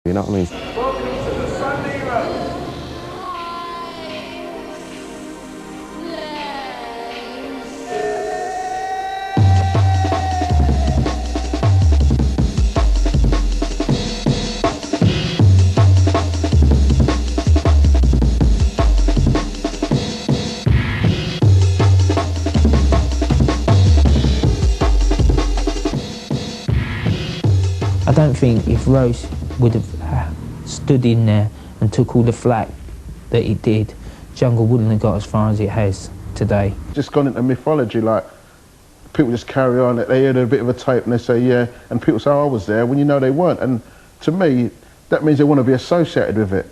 You know what I mean? Welcome to the Sunday road. I don't think if Rose would have stood in there and took all the flack that it did, Jungle wouldn't have got as far as it has today. Just gone into mythology, like, people just carry on, they hear a bit of a tape and they say, yeah, and people say, oh, I was there, when you know they weren't. And to me, that means they want to be associated with it.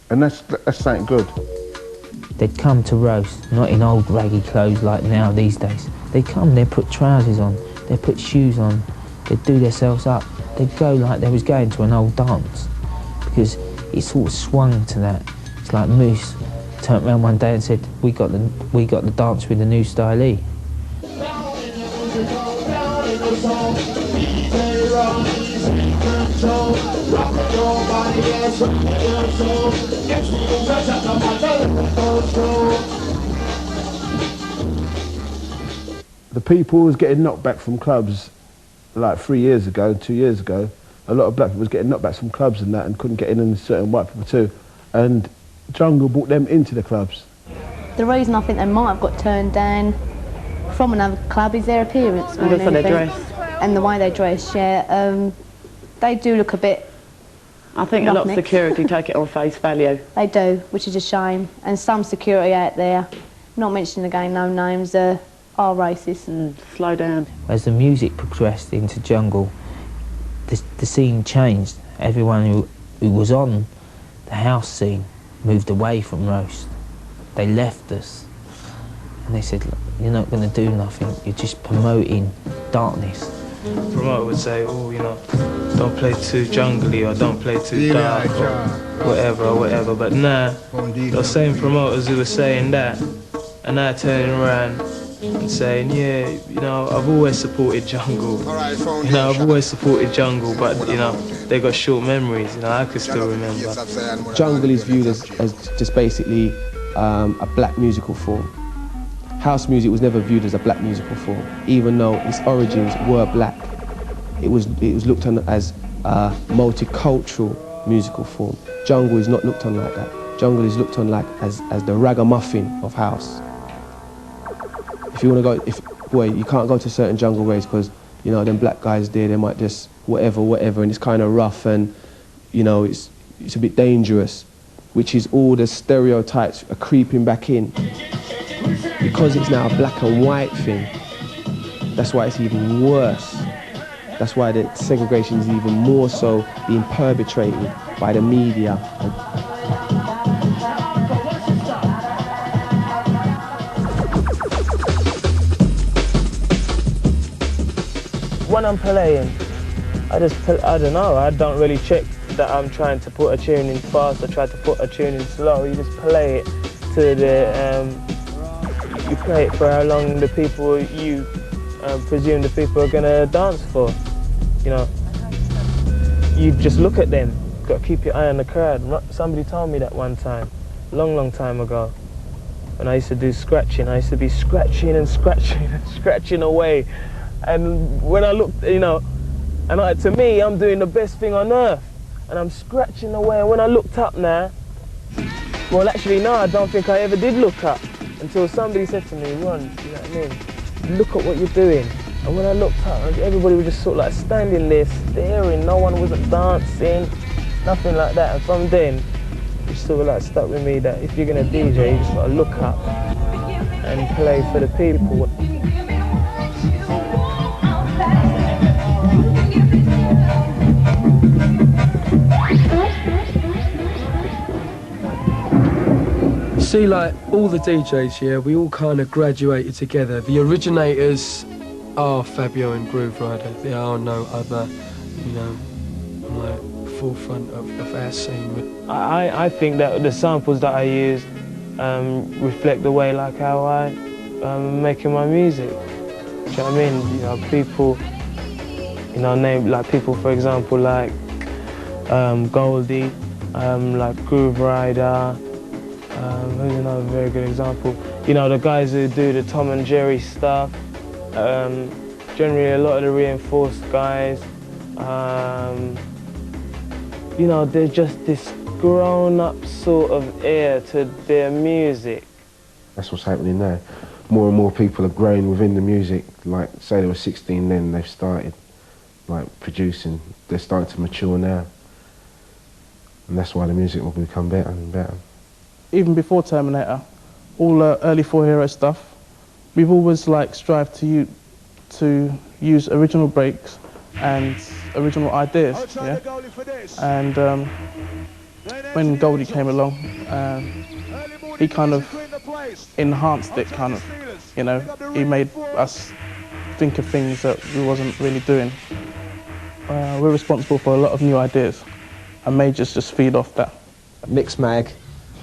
And that's something good. They'd come to roast, not in old raggy clothes like now these days. They'd come, they'd put trousers on, they'd put shoes on, they'd do themselves up. They'd go like they was going to an old dance, because it sort of swung to that. It's like Moose turned around one day and said, we got the dance with the new stylee. The people who was getting knocked back from clubs like 3 years ago, 2 years ago, a lot of black people was getting knocked back from clubs and that and couldn't get in, and certain white people too. And Jungle brought them into the clubs. The reason I think they might have got turned down from another club is their appearance. And the way they dress. And the way they dress, yeah. They do look a bit... I think a lot of security take it on face value. They do, which is a shame. And some security out there, not mentioning again no names, are racist. Slow down. As the music progressed into Jungle, the scene changed. Everyone who was on the house scene moved away from roast. They left us. And they said, look, you're not going to do nothing, you're just promoting darkness. The promoter would say, oh, you know, don't play too jungly or don't play too dark or whatever. But nah, those same promoters who were saying that are now turning around and saying, yeah, you know, I've always supported Jungle. You know, I've always supported Jungle, but, you know, they got short memories, you know, I could still remember. Jungle is viewed as just basically a black musical form. House music was never viewed as a black musical form, even though its origins were black. It was looked on as a multicultural musical form. Jungle is not looked on like that. Jungle is looked on like as the ragamuffin of house. If you want to go, you can't go to certain jungle raves because, you know, them black guys there, they might just whatever, and it's kind of rough and, you know, it's a bit dangerous, which is all the stereotypes are creeping back in. Because it's now a black and white thing, that's why it's even worse. That's why the segregation is even more so being perpetrated by the media. When I'm playing, I don't know, I don't really check that I'm trying to put a tune in fast or try to put a tune in slow. You just play it to the, you play it for how long the people you presume the people are gonna dance for, you know. You just look at them, got to keep your eye on the crowd. Somebody told me that one time, long time ago, when I used to do scratching. I used to be scratching and scratching and scratching away. And when I looked, you know, and to me, I'm doing the best thing on earth. And I'm scratching away, and when I looked up now, well, actually, no, I don't think I ever did look up until somebody said to me, Ron, you know what I mean? Look at what you're doing. And when I looked up, everybody was just sort of like standing there, staring. No one wasn't dancing, nothing like that. And from then, it sort of like stuck with me that if you're gonna DJ, you just gotta look up and play for the people. See, like, all the DJs here, we all kind of graduated together. The originators are Fabio and Groove Rider. There are no other, you know, like, forefront of our scene. I think that the samples that I use reflect the way, like, how I'm making my music. Do you know what I mean? You know, people, you know, name, like, people, for example, like Goldie, like Groove Rider. Who's another very good example? You know, the guys who do the Tom and Jerry stuff. Generally, a lot of the Reinforced guys. You know, they're just this grown-up sort of ear to their music. That's what's happening now. More and more people are growing within the music. Like, say they were 16 then, they've started like producing. They're starting to mature now. And that's why the music will become better and better. Even before Terminator, all the early 4Hero stuff, we've always like strived to use original breaks and original ideas, yeah? And when Goldie came along, he kind of enhanced it, kind of, you know? He made us think of things that we wasn't really doing. We're responsible for a lot of new ideas, and Majors just feed off that. Mix Mag,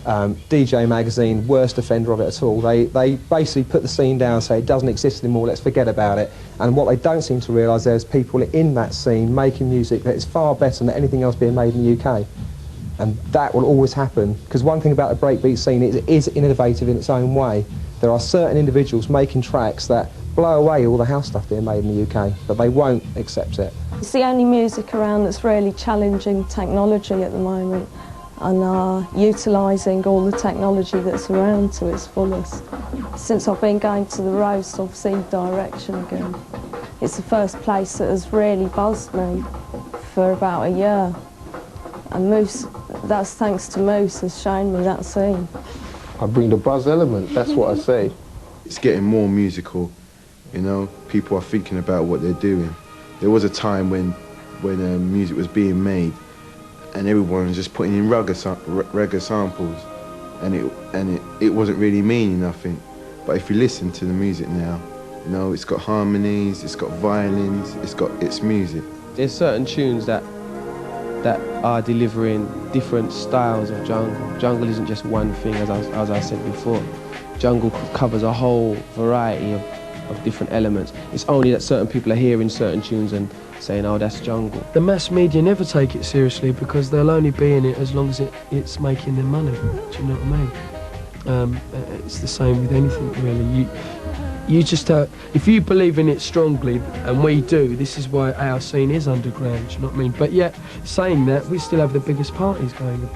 DJ Magazine, worst offender of it at all. They basically put the scene down and say it doesn't exist anymore, let's forget about it. And what they don't seem to realise, there's people in that scene making music that is far better than anything else being made in the UK. And that will always happen, because one thing about the breakbeat scene is it is innovative in its own way. There are certain individuals making tracks that blow away all the house stuff being made in the UK, but they won't accept it. It's the only music around that's really challenging technology at the moment, and are utilising all the technology that's around to its fullest. Since I've been going to the roast, I've seen direction again. It's the first place that has really buzzed me for about a year. And Moose, that's thanks to Moose, has shown me that scene. I bring the buzz element, that's what I say. It's getting more musical, you know? People are thinking about what they're doing. There was a time when music was being made and everyone was just putting in reggae samples, and it wasn't really meaning nothing. But if you listen to the music now, you know, it's got harmonies, it's got violins, it's music. There's certain tunes that are delivering different styles of jungle. Jungle isn't just one thing, as I said before. Jungle covers a whole variety of different elements. It's only that certain people are hearing certain tunes and saying, oh, that's jungle. The mass media never take it seriously because they'll only be in it as long as it's making them money. Do you know what I mean? It's the same with anything, really. You just if you believe in it strongly, and we do, this is why our scene is underground, do you know what I mean? But yet, saying that, we still have the biggest parties going.